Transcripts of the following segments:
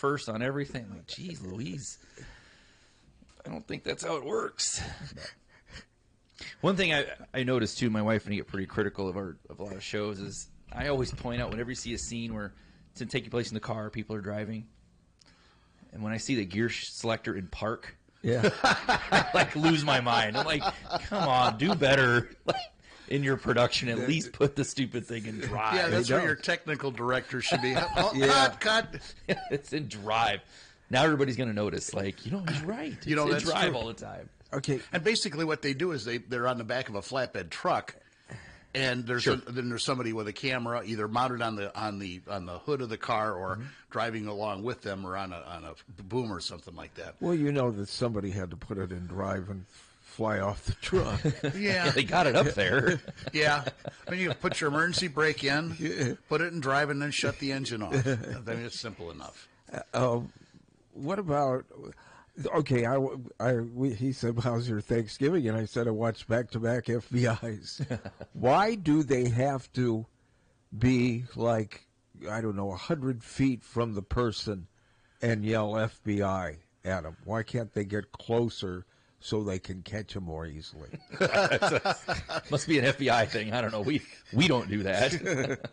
first on everything. I'm like, geez, Louise, I don't think that's how it works. One thing I noticed too, my wife and I get pretty critical of a lot of shows, is I always point out whenever you see a scene where it's taking place in the car, people are driving, and when I see the gear selector in park, I like lose my mind. I'm like, come on, do better. Like, in your production, at least put the stupid thing in drive. Yeah, that's where your technical director should be. Cut. It's in drive. Now everybody's going to notice, like, he's right. It's in drive true. All the time. Okay. And basically what they do is they're on the back of a flatbed truck, and there's then there's somebody with a camera either mounted on the hood of the car or driving along with them, or on a boom or something like that. Well, that somebody had to put it in drive and fly off the truck. Yeah. They got it up there. Yeah. I mean, you put your emergency brake in, put it in drive, and then shut the engine off. I mean, it's simple enough. What about... Okay, he said, how's your Thanksgiving? And I said I watched back-to-back FBIs. Why do they have to be like, 100 feet from the person and yell FBI at them? Why can't they get closer so they can catch them more easily? Must be an FBI thing. I don't know. We don't do that.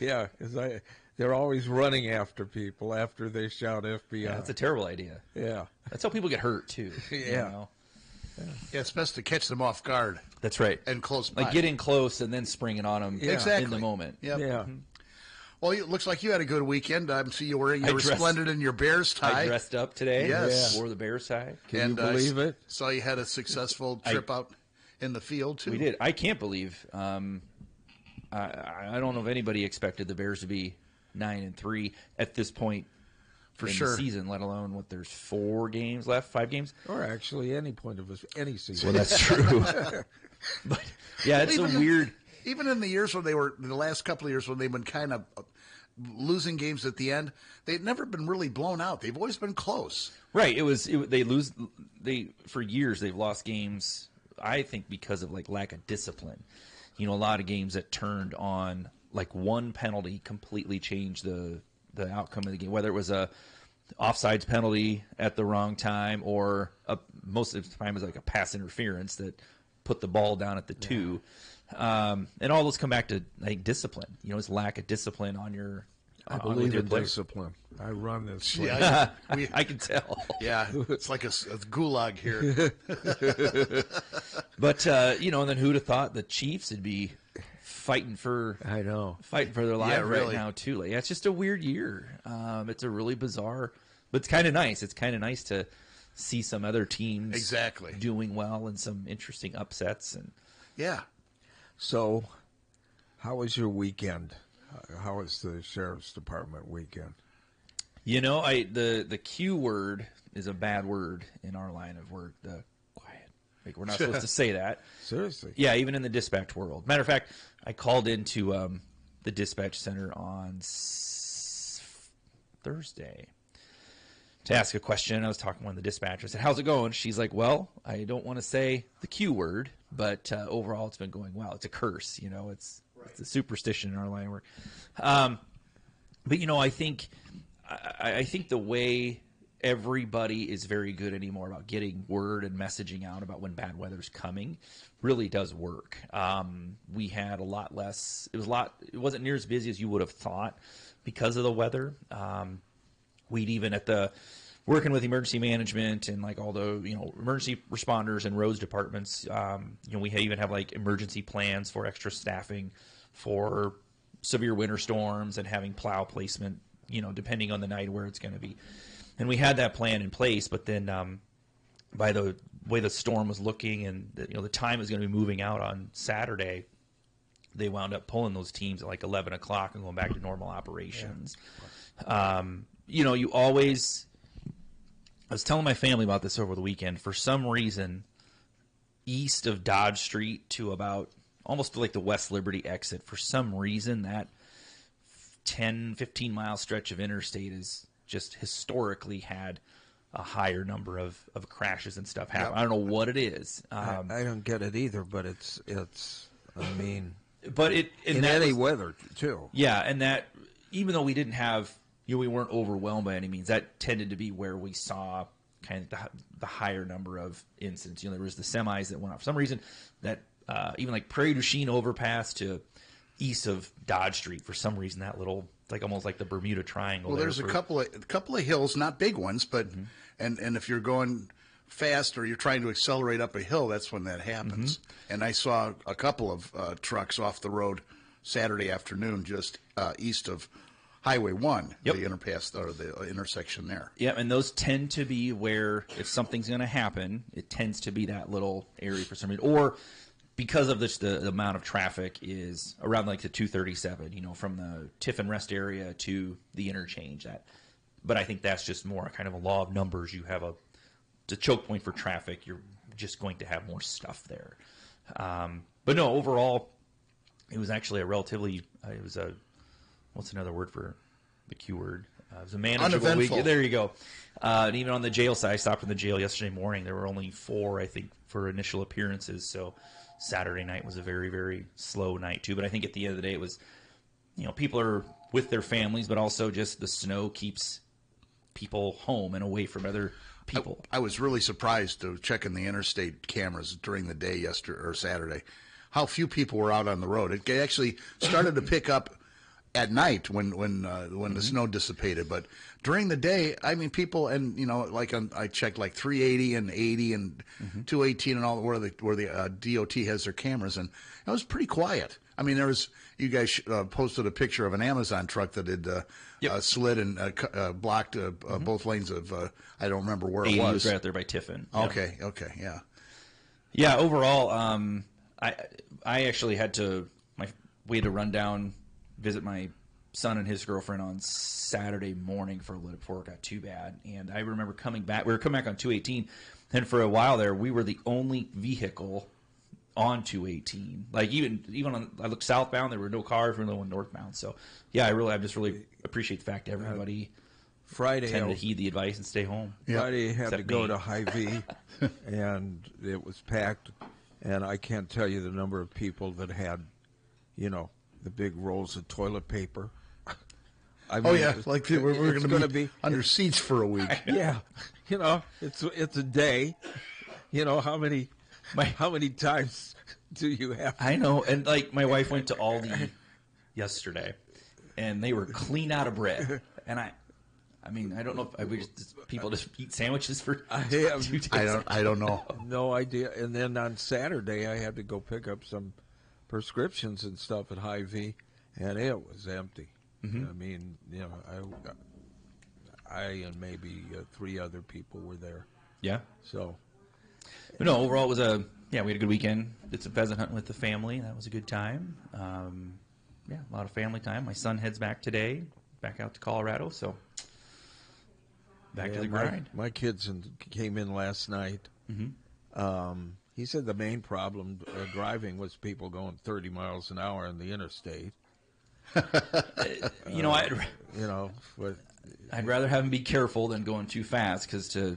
Yeah, because they're always running after people after they shout FBI. Yeah, that's a terrible idea. Yeah. That's how people get hurt, too. Yeah. Yeah, it's best to catch them off guard. That's right. And close by. Like getting close and then springing on them exactly. in the moment. Yep. Yeah. Mm-hmm. Well, it looks like you had a good weekend. I see you were resplendent in your Bears tie. I dressed up today. Yes. Wore the Bears tie. Can you believe it? Saw you had a successful trip out in the field, too. We did. I can't believe. I don't know if anybody expected the Bears to be 9-3 at this point in the season, let alone there's 4 games left, 5 games? Or actually any point of any season. Well, that's true. But, yeah, it's weird. Even in the years when the last couple of years when they've been kind of losing games at the end, they've never been really blown out. They've always been close. Right. For years they've lost games, I think, because of lack of discipline. A lot of games that turned on one penalty completely changed the outcome of the game, whether it was a offsides penalty at the wrong time or most of the time it was a pass interference that put the ball down at the 2. And all those come back to discipline. It's lack of discipline on your. I believe in discipline. I run this. Yeah, I can tell. Yeah, it's like a gulag here. But and then who'd have thought the Chiefs would be fighting for their lives right now too. It's just a weird year. It's a really bizarre, but it's kind of nice. It's kind of nice to see some other teams doing well and some interesting upsets and So, how was your weekend? How was the sheriff's department weekend? The Q word is a bad word in our line of work. The quiet. We're not supposed to say that. Seriously? Yeah, even in the dispatch world. Matter of fact, I called into the dispatch center on Thursday to ask a question. I was talking to one of the dispatchers. I said, how's it going? She's like, well, I don't want to say the Q word, but overall it's been going well. It's a curse, it's a superstition in our line of work. But I think the way everybody is very good anymore about getting word and messaging out about when bad weather's coming really does work. We had a lot less. It wasn't near as busy as you would have thought because of the weather. We'd even working with emergency management and all the emergency responders and roads departments. We even have emergency plans for extra staffing for severe winter storms and having plow placement. Depending on the night where it's going to be. And we had that plan in place, but then by the way the storm was looking and the time is going to be moving out on Saturday, they wound up pulling those teams at 11 o'clock and going back to normal operations. Yeah. You always – I was telling my family about this over the weekend. For some reason, east of Dodge Street to about almost like the West Liberty exit, for some reason that 10, 15-mile stretch of interstate is just historically had a higher number of crashes and stuff happen. Yep. I don't know what it is. I don't get it either, but it's I mean, but in any weather too. Yeah, and that even though we didn't have we weren't overwhelmed by any means. That tended to be where we saw kind of the higher number of incidents. There was the semis that went off. For some reason, that even like Prairie du Chien overpass to east of Dodge Street, for some reason, that little, like almost like the Bermuda Triangle. Well, there's a couple of hills, not big ones, but and if you're going fast or you're trying to accelerate up a hill, that's when that happens. And I saw a couple of trucks off the road Saturday afternoon, just east of Highway 1, the interpass or the intersection there. Yeah, and those tend to be where, if something's going to happen, it tends to be that little area for some reason. Or because of this, the amount of traffic is around like the 237, from the Tiffin Rest area to the interchange. But I think that's just more kind of a law of numbers. You have a choke point for traffic. You're just going to have more stuff there. But no, overall, it was actually a relatively, what's another word for the Q word? It was a manageable week. There you go. And even on the jail side, I stopped in the jail yesterday morning. There were only 4, I think, for initial appearances. So Saturday night was a very, very slow night, too. But I think at the end of the day, it was, people are with their families, but also just the snow keeps people home and away from other people. I was really surprised to check in the interstate cameras during the day Saturday, how few people were out on the road. It actually started to pick up at night when the snow dissipated, but during the day, I mean, people, and I checked like 380 and 80 and 218 and all where the DOT has their cameras, and it was pretty quiet. I mean, you guys posted a picture of an Amazon truck that had slid and blocked both lanes of I don't remember where it was. Right out there by Tiffin. Okay, yeah. Yeah, overall, I actually we had to run down, visit my son and his girlfriend on Saturday morning for a little before it got too bad. And I remember coming back. We were coming back on 218, and for a while there, we were the only vehicle on 218. Like even on, I looked southbound, there were no cars. We were the one northbound. So yeah, I just really appreciate the fact that everybody Friday tended to heed the advice and stay home. Friday had to go to Hy-Vee, and it was packed. And I can't tell you the number of people that had, the big rolls of toilet paper. I mean, like we're going to be under seats for a week. Yeah, it's a day. How many times do you have? I know, and like my wife went to Aldi yesterday, and they were clean out of bread, and I mean, I don't know if people just eat sandwiches for 2 days. I don't know. No idea. And then on Saturday, I had to go pick up some prescriptions and stuff at Hy-Vee, and it was empty. I mean, I and maybe 3 other people were there. Yeah. So. But no, overall, it was we had a good weekend. Did some pheasant hunting with the family. That was a good time. A lot of family time. My son heads back today, back out to Colorado, so back to the grind. My kids came in last night. He said the main problem driving was people going 30 miles an hour on the interstate. I'd rather have him be careful than going too fast, because to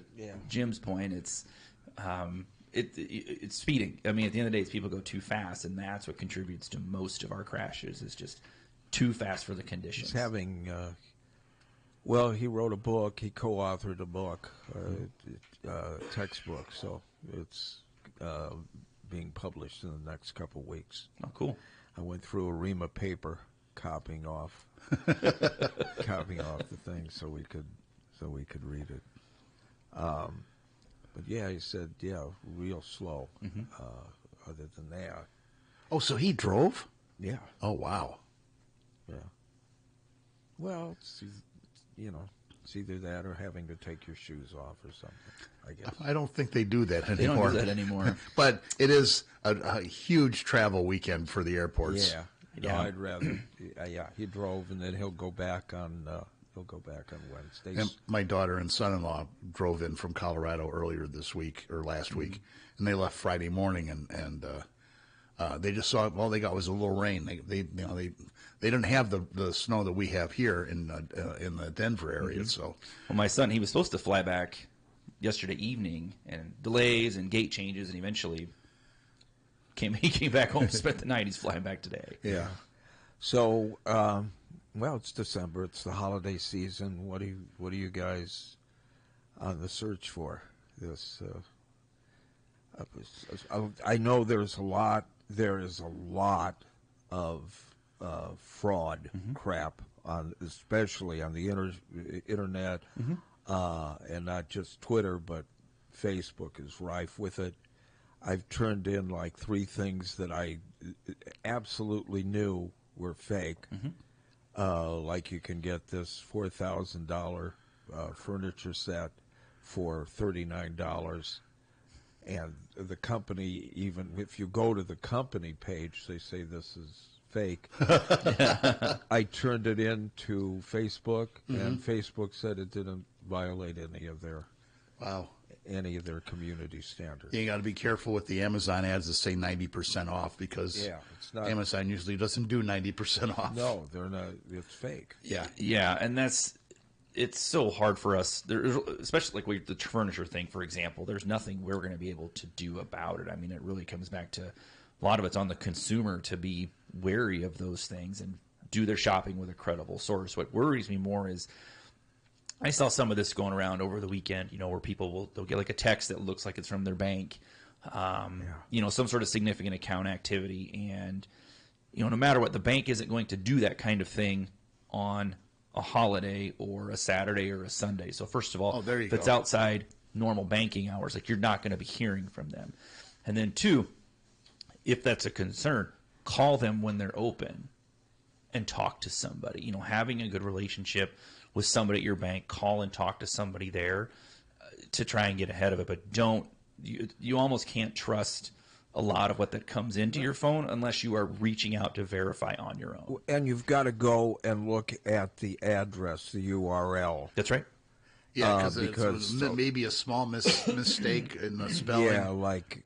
Jim's point, it's speeding. I mean, at the end of the day, it's people go too fast, and that's what contributes to most of our crashes. Is just too fast for the conditions. He's having. Well, he wrote a book. He co-authored a book, textbook. So it's being published in the next couple of weeks. Oh, cool! I went through a ream of paper, copying off the thing so we could read it. But yeah, he said, real slow. Other than that. Oh, so he drove? Yeah. Oh, wow. Yeah. Well, it's either that or having to take your shoes off or something, I guess. I don't think they do that anymore. They don't do that anymore. But it is a huge travel weekend for the airports. Yeah. I'd rather. He drove, and then he'll go back on Wednesdays. And my daughter and son-in-law drove in from Colorado earlier this week or last week, and they left Friday morning, and they just saw all they got was a little rain. They didn't have the snow that we have here in the Denver area. So, well, my son, he was supposed to fly back yesterday evening, and delays and gate changes, and eventually he came back home, spent the night. He's flying back today. Yeah. So Well, it's December. It's the holiday season. What are you guys on the search for? This I know there's a lot. There is a lot of fraud crap especially on the internet, and not just Twitter, but Facebook is rife with it. I've turned in like 3 things that I absolutely knew were fake. Like you can get this $4,000 furniture set for $39, and the company, even if you go to the company page, they say this is fake. I turned it into Facebook, and Facebook said it didn't violate any of their community standards. You got to be careful with the Amazon ads that say 90% off, because it's not, Amazon usually doesn't do 90% off. No, they're not. It's fake. Yeah, and it's so hard for us, especially like with the furniture thing, for example. There's nothing we're going to be able to do about it. I mean, it really comes back to a lot of it's on the consumer to be wary of those things and do their shopping with a credible source. What worries me more is I saw some of this going around over the weekend, where they'll get like a text that looks like it's from their bank, some sort of significant account activity. And, no matter what, the bank isn't going to do that kind of thing on a holiday or a Saturday or a Sunday. So first of all, if it's outside normal banking hours, like, you're not going to be hearing from them. And then 2, if that's a concern, call them when they're open and talk to somebody. Having a good relationship with somebody at your bank, call and talk to somebody there to try and get ahead of it. But you almost can't trust a lot of what that comes into your phone unless you are reaching out to verify on your own. And you've got to go and look at the address, the URL. That's right. Yeah, because maybe a small mistake in the spelling. Yeah, like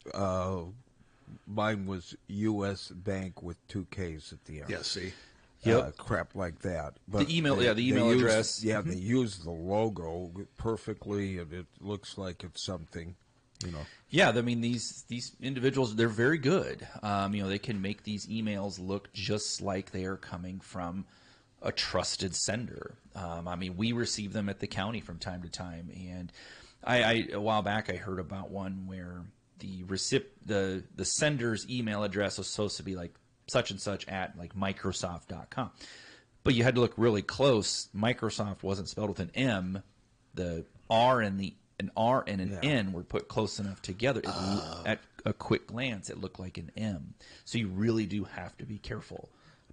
mine was U.S. Bank with 2 Ks at the end. Yeah, see? Crap like that. But the email address. They use the logo perfectly, and it looks like it's something, Yeah, I mean, these individuals, they're very good. They can make these emails look just like they are coming from a trusted sender. We receive them at the county from time to time, and a while back I heard about one where the sender's email address was supposed to be like such and such at like Microsoft.com. But you had to look really close. Microsoft wasn't spelled with an M. The R and an N were put close enough together. At a quick glance, it looked like an M. So you really do have to be careful.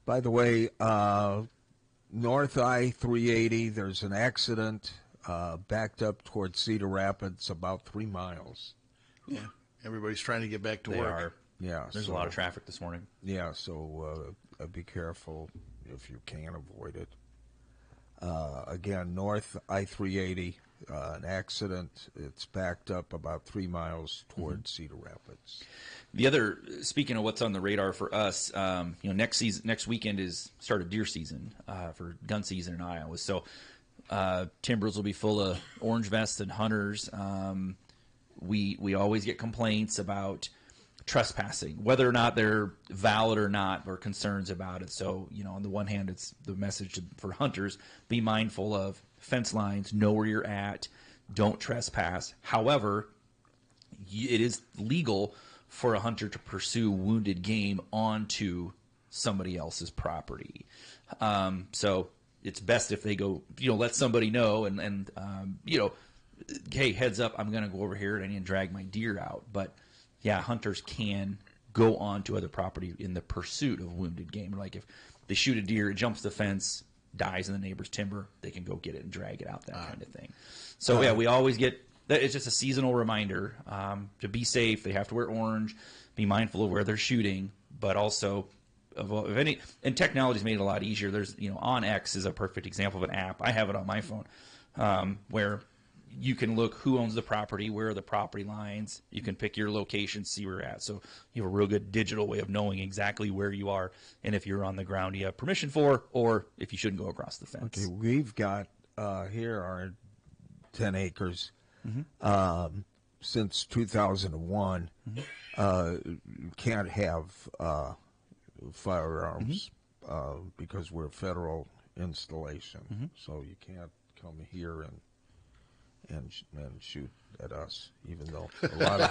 By the way, North I-380, there's an accident backed up towards Cedar Rapids, about 3 miles. Yeah, everybody's trying to get back to work. Yeah, there's a lot of traffic this morning. Yeah, so be careful if you can avoid it. Again, North I-380, an accident. It's backed up about 3 miles towards Cedar Rapids. The other, speaking of what's on the radar for us, next weekend is start of deer season for gun season in Iowa. So timbers will be full of orange vests and hunters. We always get complaints about trespassing, whether or not they're valid or not, or concerns about it. So, on the one hand, it's the message for hunters: be mindful of fence lines, know where you're at, don't trespass. However, it is legal for a hunter to pursue wounded game onto somebody else's property. So it's best if they go, let somebody know and hey, heads up, I'm going to go over here and drag my deer out. But yeah, hunters can go on to other property in the pursuit of wounded game. Like if they shoot a deer, it jumps the fence, dies in the neighbor's timber, they can go get it and drag it out, that kind of thing. So yeah, we always get that. It's just a seasonal reminder to be safe. They have to wear orange, be mindful of where they're shooting, but also of any. And technology's made it a lot easier. There's On X is a perfect example of an app. I have it on my phone where you can look who owns the property, where are the property lines. You can pick your location, see where you're at. So you have a real good digital way of knowing exactly where you are and if you're on the ground you have permission for, or if you shouldn't go across the fence. Okay, we've got here our 10 acres. Since 2001, can't have firearms because we're a federal installation, so you can't come here and shoot at us, even though a lot of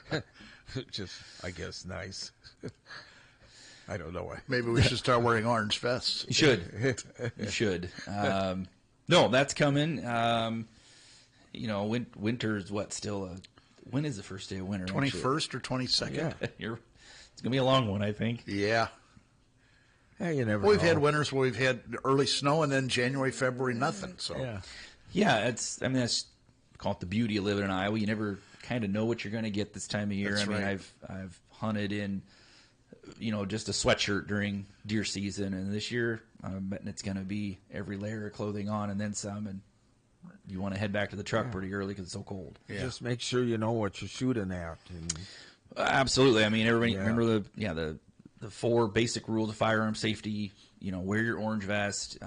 them just, I guess, nice. I don't know why. Maybe we should start wearing orange vests. You should. You should. No, that's coming. Winter's what still? When is the first day of winter? 21st or 22nd? Yeah. It's gonna be a long one, I think. Yeah. Yeah, you never. We've know. had winters where we've had early snow and then January, February, nothing. So Yeah, that's call it the beauty of living in Iowa. You never kind of know what you're going to get this time of year. That's I mean, right. I've hunted in, just a sweatshirt during deer season, and this year I'm betting it's going to be every layer of clothing on and then some. And you want to head back to the truck pretty early because it's so cold. Yeah. Just make sure you know what you're shooting at. And, Absolutely. I mean, everybody remember the 4 basic rules of firearm safety. Wear your orange vest.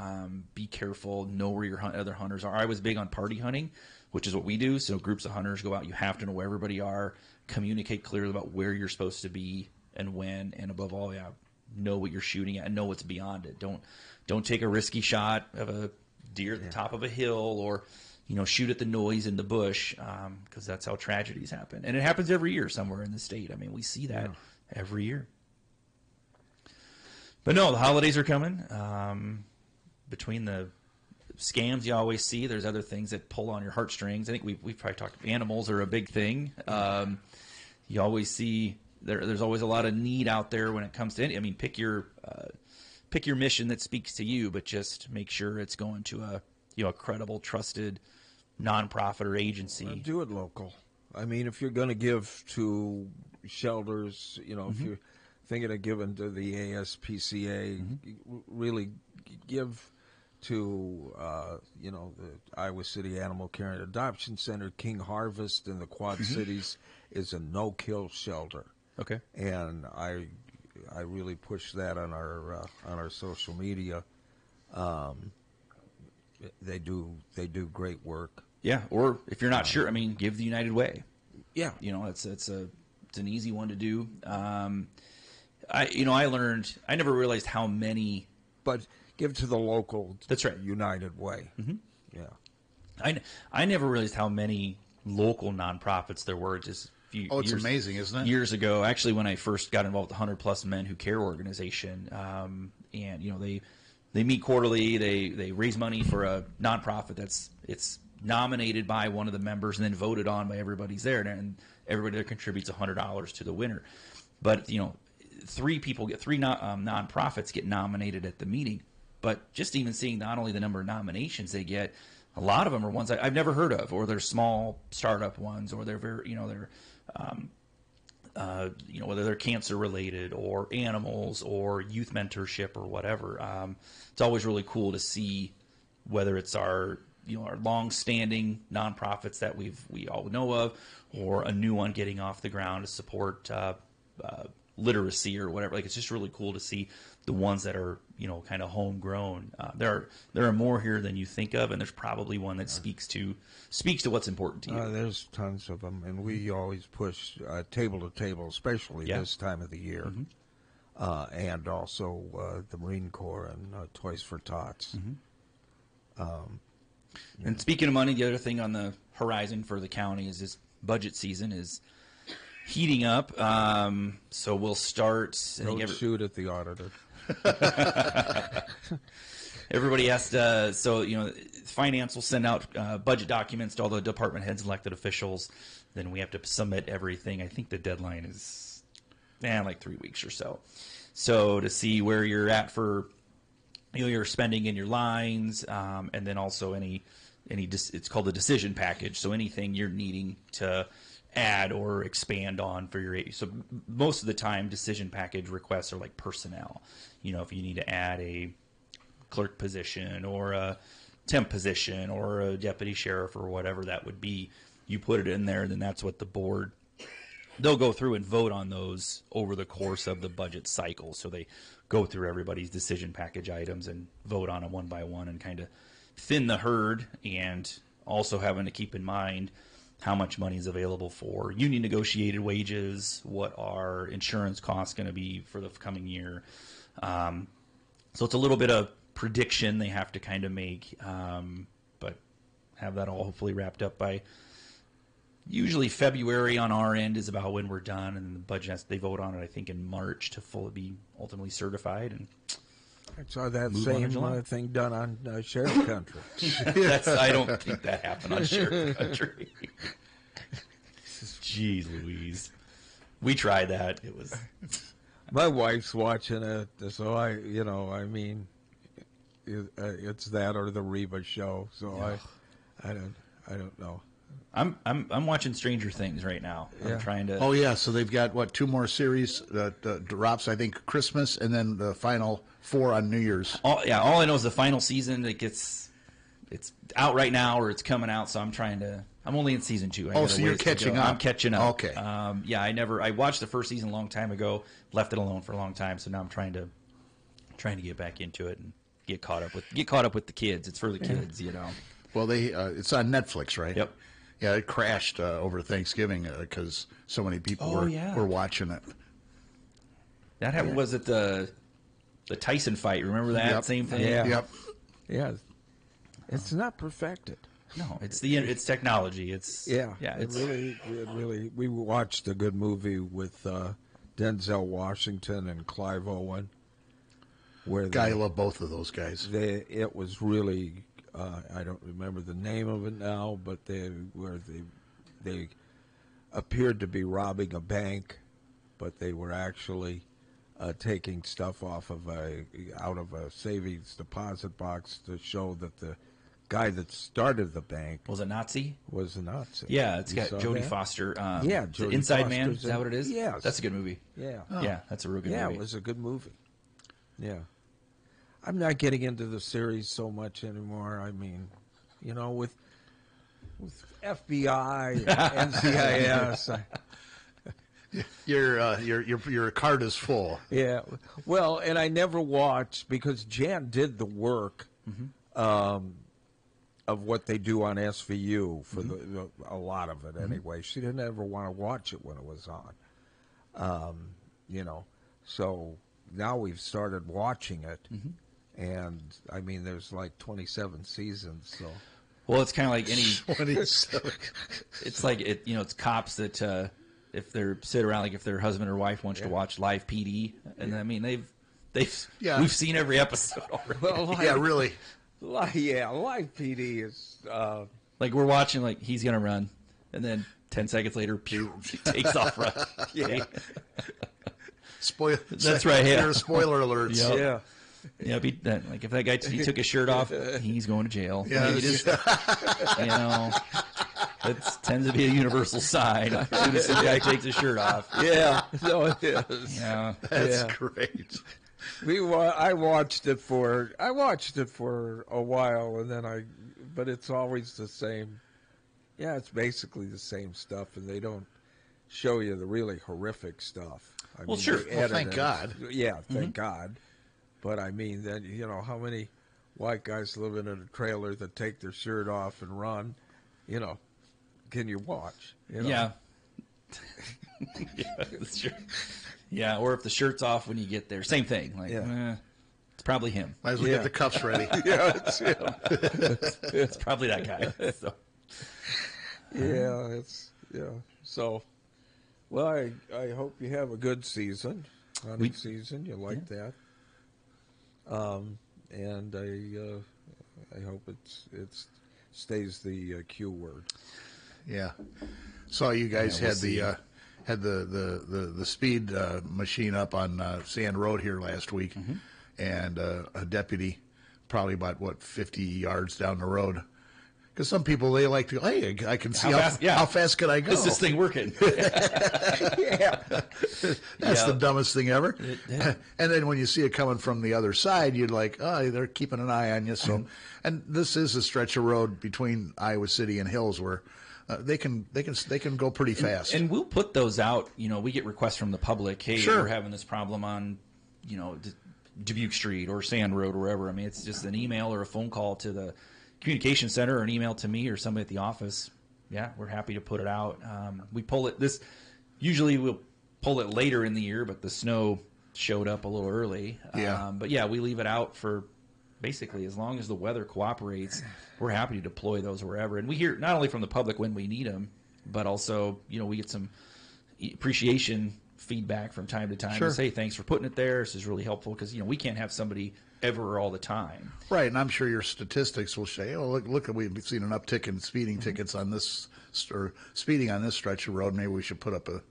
Be careful. Know where your other hunters are. I was big on party hunting, which is what we do. So groups of hunters go out. You have to know where everybody are. Communicate clearly about where you're supposed to be and when. And above all, know what you're shooting at and know what's beyond it. Don't take a risky shot of a deer at the top of a hill or shoot at the noise in the bush, because that's how tragedies happen. And it happens every year somewhere in the state. I mean, we see that every year. But no, the holidays are coming. Between the scams you always see, there's other things that pull on your heartstrings. I think we've probably talked. Animals are a big thing. You always see there's always a lot of need out there when it comes to. I mean, pick your mission that speaks to you, but just make sure it's going to a credible, trusted nonprofit or agency. do it local. I mean, if you're going to give to shelters, if you're thinking of giving to the ASPCA, really give to, the Iowa City Animal Care and Adoption Center. King Harvest in the Quad Cities is a no-kill shelter. Okay. And I really push that on our social media. They do great work. Yeah, or if you're not sure, I mean, give the United Way. Yeah, it's an easy one to do. I learned, I never realized how many. but give to the local. That's right. United Way. Yeah, I never realized how many local nonprofits there were. Just it's amazing, isn't it? Years ago, actually, when I first got involved with the 100+ Men Who Care organization, and they meet quarterly. They raise money for a nonprofit it's nominated by one of the members and then voted on by everybody's there, and everybody there contributes $100 to the winner. But 3 nonprofits get nominated at the meeting. But just even seeing not only the number of nominations they get, a lot of them are ones I've never heard of, or they're small startup ones, or they're very they're whether they're cancer related or animals or youth mentorship or whatever. It's always really cool to see whether it's our long-standing nonprofits that we all know of, or a new one getting off the ground to support literacy or whatever. Like, it's just really cool to see the ones that are kind of homegrown. There are more here than you think of, and there's probably one that speaks to what's important to you. there's tons of them, and we always push table to table, especially this time of the year, and also the Marine Corps and Toys for Tots. And speaking of money, the other thing on the horizon for the county is this budget season is heating up. So we'll start. Don't shoot at the auditor. Everybody has to. Finance will send out budget documents to all the department heads, elected officials. Then we have to submit everything. I think the deadline is like 3 weeks or so. So to see where you're at for your spending in your lines, and then also it's called a decision package. So anything you're needing to add or expand on for your. So most of the time, decision package requests are like personnel. If you need to add a clerk position or a temp position or a deputy sheriff or whatever that would be, you put it in there, and then that's what the board. They'll go through and vote on those over the course of the budget cycle. So they go through everybody's decision package items and vote on them one by one and kind of thin the herd, and also having to keep in mind how much money is available for union negotiated wages, what are insurance costs going to be for the coming year, So it's a little bit of prediction they have to kind of make, but have that all hopefully wrapped up by usually February on our end is about when we're done, and the budget they vote on it I think in March to fully be ultimately certified. And I saw that Move on in same July. thing done on Sheriff Country. I don't think that happened on Sheriff Country. Jeez Louise. We tried that. It was My wife's watching it, so I mean, it's that or the Reba show. So I don't know. I'm watching Stranger Things right now. Yeah. I'm trying to. Oh yeah, so they've got what 2 more series that drops I think Christmas, and then the final 4 on New Year's. All I know is the final season. It's out right now, or it's coming out. So I'm trying to. I'm only in season 2. Oh, so you're catching up. I'm catching up. Okay. I watched the first season a long time ago. Left it alone for a long time. So now I'm trying to get back into it and get caught up with the kids. It's for the kids, you know. Well, it's on Netflix, right? Yep. Yeah, it crashed over Thanksgiving because so many people were watching it. That was it the Tyson fight. Remember that Yep. same thing? Yeah. Yep. Yeah, it's not perfected. No, it's technology. It's Yeah, It's it really. We watched a good movie with Denzel Washington and Clive Owen, where I love both of those guys. it was really. I don't remember the name of it now, but they appeared to be robbing a bank, but they were actually taking stuff out of a savings deposit box to show that the guy that started the bank was a Nazi. was a Nazi. Yeah, it's You got saw Jodie that? Foster. Yeah, is it Jodie Inside Man. Foster's Is that what it is? Yes. That's a good movie. Yeah. Yeah, that's a real good Yeah, movie. it was a good movie. Yeah. I'm not getting into the series so much anymore. I mean, with FBI and NCIS. Your card is full. Yeah. Well, and I never watched because Jan did the work of what they do on SVU for a lot of it anyway. She didn't ever want to watch it when it was on. So now we've started watching it. And I mean, there's like 27 seasons. So, Well, it's kind of like any. 27. It's like it's cops that if they're sit around, like if their husband or wife wants to watch live PD, and I mean they've we've seen every episode already. well, Yeah, really. Live PD is. Like we're watching, like he's gonna run, and then 10 seconds later, pew, he takes off running. Yeah. That's right, yeah. There are spoiler alerts. Yep. Yeah. Yeah, like if that guy he took his shirt off, he's going to jail. Yeah, Like, it is, it tends to be a universal sign. As soon as some guy takes his shirt off. Yeah. No, it is. Yeah. That's Yeah. great. I watched it for a while, and then but it's always the same. Yeah, it's basically the same stuff, and they don't show you the really horrific stuff. I Well, mean, sure. they Well, edit thank it. God. Yeah, thank God. But I mean, then how many white guys living in a trailer that take their shirt off and run? Can you watch? Yeah. Yeah, that's true. Yeah, or if the shirt's off when you get there, same thing. Like, it's probably him. Might as well get the cuffs ready. Yeah, it's him. It's probably that guy. So. So, well, I hope you have a good season, hunting season. You like that, and I hope it stays the Q word. Yeah. Saw you guys had the speed machine up on Sand Road here last week, and a deputy, probably about 50 yards down the road. Because some people, they like to, hey, I can see how fast can I go? Is this thing working? Yeah. That's the dumbest thing ever. And then when you see it coming from the other side, you're like, oh, they're keeping an eye on you. So, and this is a stretch of road between Iowa City and Hills where they can go pretty fast. And we'll put those out. We get requests from the public. Hey, Sure. we're having this problem on, Dubuque Street or Sand Road or wherever. I mean, it's just an email or a phone call to the communication center or an email to me or somebody at the office. Yeah, we're happy to put it out. We pull it usually we'll pull it later in the year, but the snow showed up a little early. Yeah. But yeah, we leave it out for basically as long as the weather cooperates. We're happy to deploy those wherever. And we hear not only from the public when we need them, but also, we get some appreciation feedback from time to time. Sure. And say, thanks for putting it there. This is really helpful because, we can't have somebody ever all the time. Right, and I'm sure your statistics will say, look, we've seen an uptick in speeding tickets on this, or speeding on this stretch of road. Maybe we should put it up.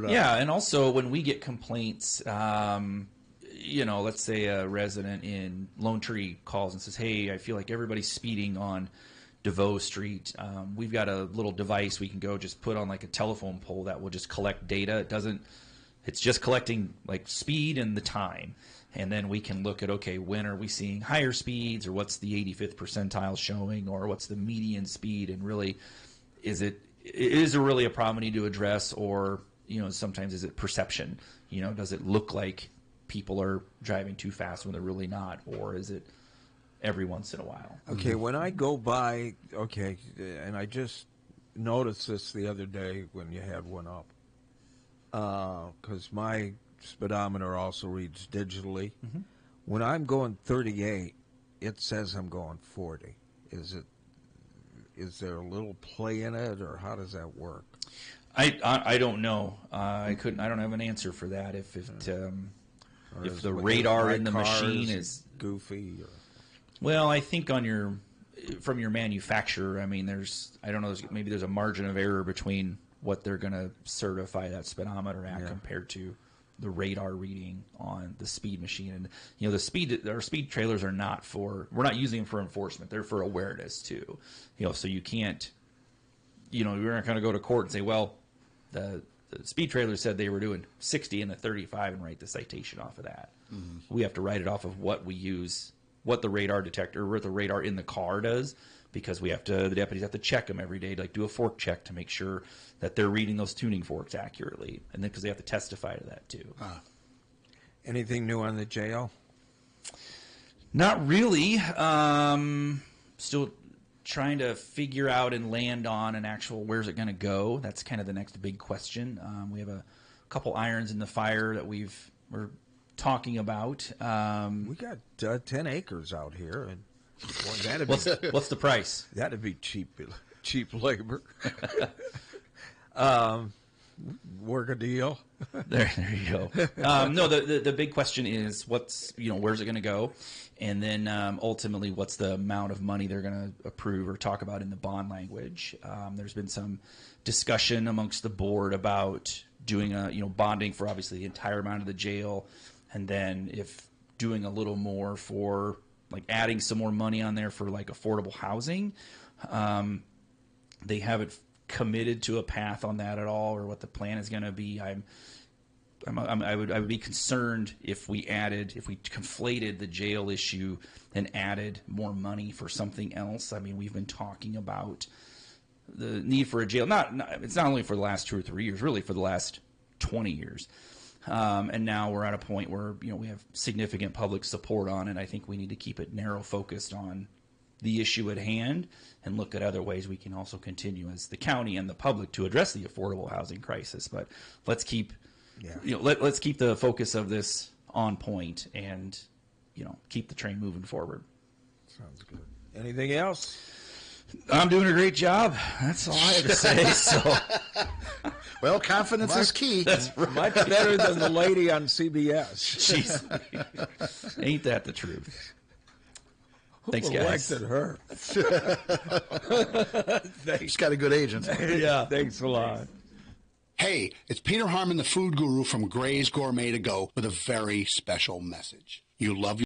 Yeah, and also when we get complaints, let's say a resident in Lone Tree calls and says, hey, I feel like everybody's speeding on DeVoe Street. We've got a little device we can go just put on like a telephone pole that will just collect data. It's just collecting like speed and the time. And then we can look at, okay, when are we seeing higher speeds, or what's the 85th percentile showing, or what's the median speed, and really, is it really a problem we need to address, or, sometimes is it perception? Does it look like people are driving too fast when they're really not, or is it every once in a while? Okay, when I go by, and I just noticed this the other day when you had one up, because my speedometer also reads digitally. Mm-hmm. When I'm going 38, it says I'm going 40. Is there a little play in it, or how does that work? I don't know. I don't have an answer for that. If the radar in the machine is goofy. Well, I think from your manufacturer, maybe there's a margin of error between what they're going to certify that speedometer at compared to the radar reading on the speed machine. And our speed trailers are we're not using them for enforcement. They're for awareness too. So you can't, we're not going to go to court and say, well, the speed trailer said they were doing 60 and a 35 and write the citation off of that. Mm-hmm. We have to write it off of what we use, what the radar detector, what the radar in the car does, because the deputies have to check them every day, like do a fork check to make sure that they're reading those tuning forks accurately, and then because they have to testify to that too. Anything new on the jail? Not really. Still trying to figure out and land on an actual where's it going to go. That's kind of the next big question. We have a couple irons in the fire that we're talking about. We got 10 acres out here, and what's the price? That'd be cheap labor. Work a deal. There you go. No, the big question is where's it going to go, and then ultimately what's the amount of money they're going to approve or talk about in the bond language. There's been some discussion amongst the board about doing bonding for obviously the entire amount of the jail, and then if doing a little more for like adding some more money on there for like affordable housing. They haven't committed to a path on that at all, or what the plan is going to be. I would be concerned if we conflated the jail issue and added more money for something else. We've been talking about the need for a jail. It's not only for the last 2 or 3 years, really for the last 20 years. And now we're at a point where we have significant public support on it. I think we need to keep it narrow focused on the issue at hand and look at other ways we can also continue as the county and the public to address the affordable housing crisis. But let's keep let's keep the focus of this on point and keep the train moving forward. Sounds good. Anything else? I'm doing a great job. That's all I have to say. So, well, confidence is key. That's right. Much better than the lady on CBS. Jeez. Ain't that the truth? Thanks, Who guys. elected her? She's got a good agent. Yeah. Thanks a lot. Hey, it's Peter Harmon, the food guru from Gray's Gourmet to Go, with a very special message. You love